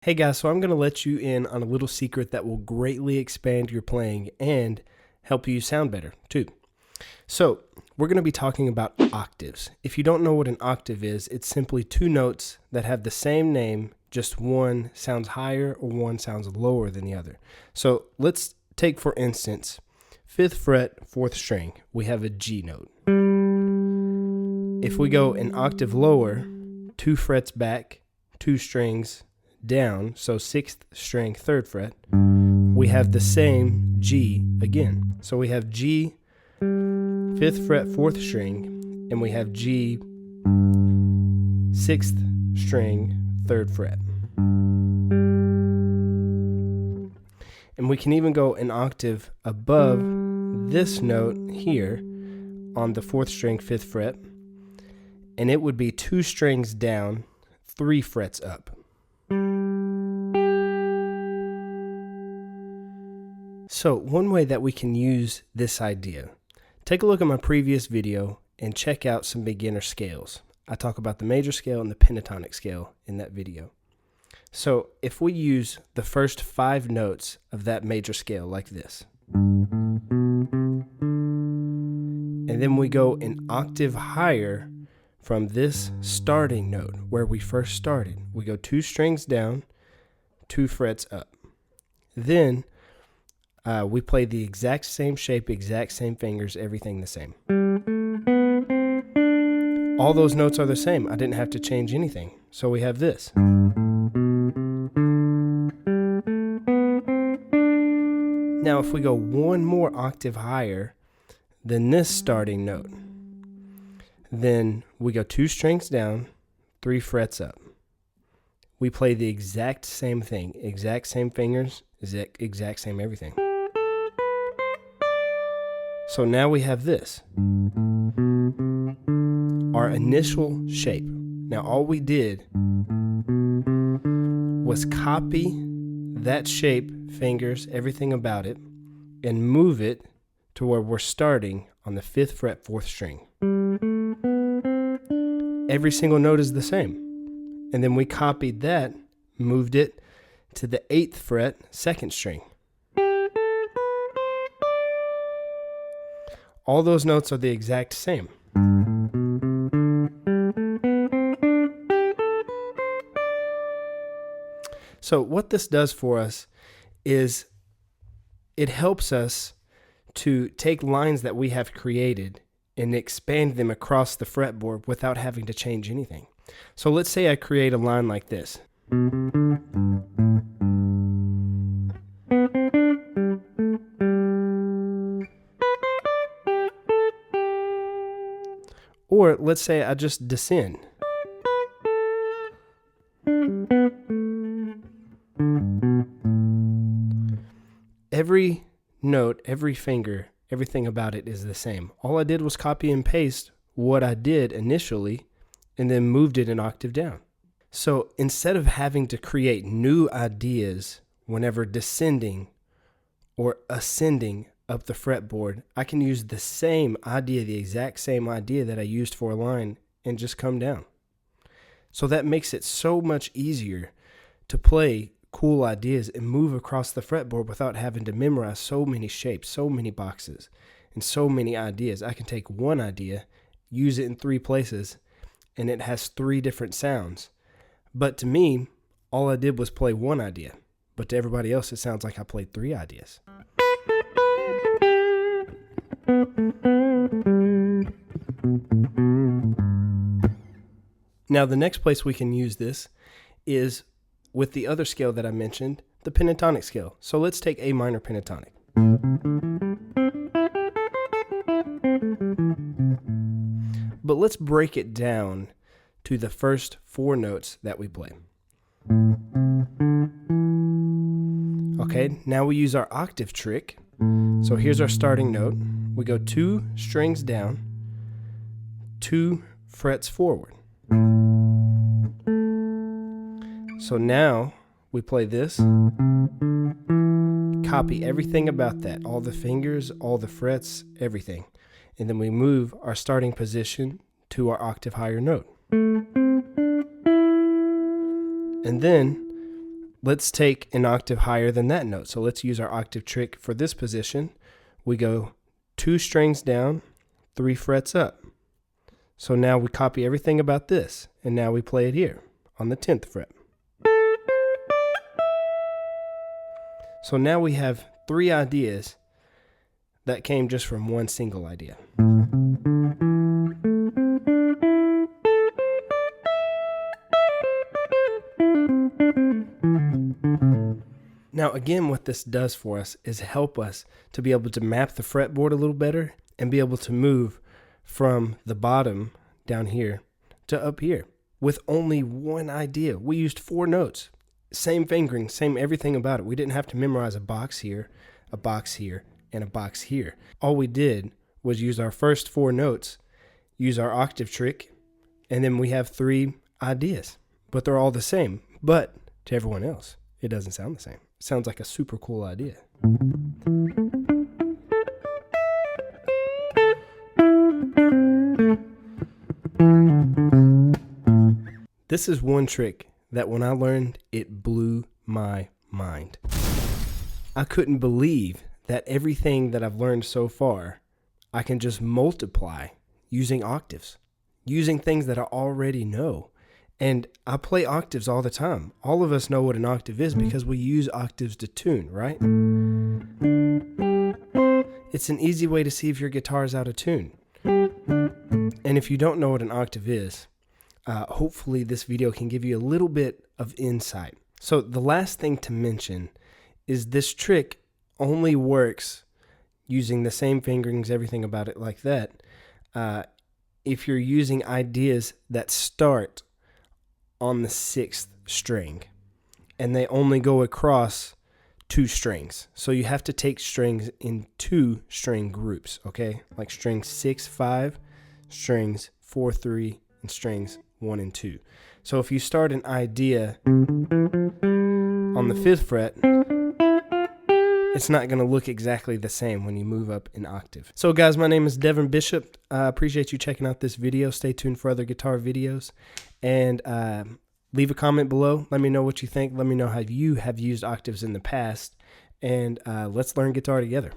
Hey guys, so I'm going to let you in on a little secret that will greatly expand your playing and help you sound better too. So we're going to be talking about octaves. If you don't know what an octave is, it's simply two notes that have the same name, just one sounds higher or one sounds lower than the other. So let's take, for instance, 5th fret, 4th string. We have a G note. If we go an octave lower, 2 frets back, 2 strings down, so 6th string, 3rd fret, we have the same G again. So we have G, 5th fret, 4th string, and we have G, 6th string, 3rd fret. And we can even go an octave above this note here on the 4th string, 5th fret, and it would be 2 strings down, 3 frets up. So one way that we can use this idea, take a look at my previous video and check out some beginner scales. I talk about the major scale and the pentatonic scale in that video. So if we use the first 5 notes of that major scale like this, and then we go an octave higher from this starting note where we first started, we go 2 strings down, 2 frets up. Then we play the exact same shape, exact same fingers, everything the same. All those notes are the same. I didn't have to change anything. So we have this. Now if we go one more octave higher than this starting note, then we go 2 strings down, 3 frets up. We play the exact same thing, exact same fingers, exact same everything. So now we have this, our initial shape. Now all we did was copy that shape, fingers, everything about it, and move it to where we're starting on the 5th fret, 4th string. Every single note is the same. And then we copied that, moved it to the 8th fret, 2nd string. All those notes are the exact same. So what this does for us is it helps us to take lines that we have created and expand them across the fretboard without having to change anything. So let's say I create a line like this. Or let's say I just descend. Every note, every finger, everything about it is the same. All I did was copy and paste what I did initially and then moved it an octave down. So instead of having to create new ideas whenever descending or ascending up the fretboard, I can use the same idea, the exact same idea that I used for a line, and just come down. So that makes it so much easier to play cool ideas and move across the fretboard without having to memorize so many shapes, so many boxes, and so many ideas. I can take one idea, use it in 3 places, and it has 3 different sounds. But to me, all I did was play one idea. But to everybody else, it sounds like I played 3 ideas. Now, the next place we can use this is with the other scale that I mentioned, the pentatonic scale. So let's take A minor pentatonic. But let's break it down to the first 4 notes that we play. Okay, now we use our octave trick. So here's our starting note. We go 2 strings down, 2 frets forward. So now we play this, copy everything about that, all the fingers, all the frets, everything. And then we move our starting position to our octave higher note. And then let's take an octave higher than that note. So let's use our octave trick for this position. We go 2 strings down, 3 frets up. So now we copy everything about this, and now we play it here on the 10th fret. So now we have 3 ideas that came just from one single idea. Now again, what this does for us is help us to be able to map the fretboard a little better and be able to move from the bottom down here to up here with only one idea. We used 4 notes, same fingering, same everything about it. We didn't have to memorize a box here, a box here, and a box here. All we did was use our first 4 notes, use our octave trick, and then we have 3 ideas, but they're all the same. But to everyone else, it doesn't sound the same. It sounds like a super cool idea. This is one trick that when I learned, it blew my mind. I couldn't believe that everything that I've learned so far, I can just multiply using octaves, using things that I already know. And I play octaves all the time. All of us know what an octave is because we use octaves to tune, right? It's an easy way to see if your guitar is out of tune. And if you don't know what an octave is, hopefully this video can give you a little bit of insight. So the last thing to mention is this trick only works using the same fingerings, everything about it like that, if you're using ideas that start on the 6th string and they only go across 2 strings. So you have to take strings in 2 string groups, okay? Like strings 6, 5, strings 4, 3, and strings 1 and 2. So if you start an idea on the 5th fret, it's not going to look exactly the same when you move up an octave. So guys, my name is Devin Bishop. I appreciate you checking out this video. Stay tuned for other guitar videos. And leave a comment below. Let me know what you think. Let me know how you have used octaves in the past. And let's learn guitar together.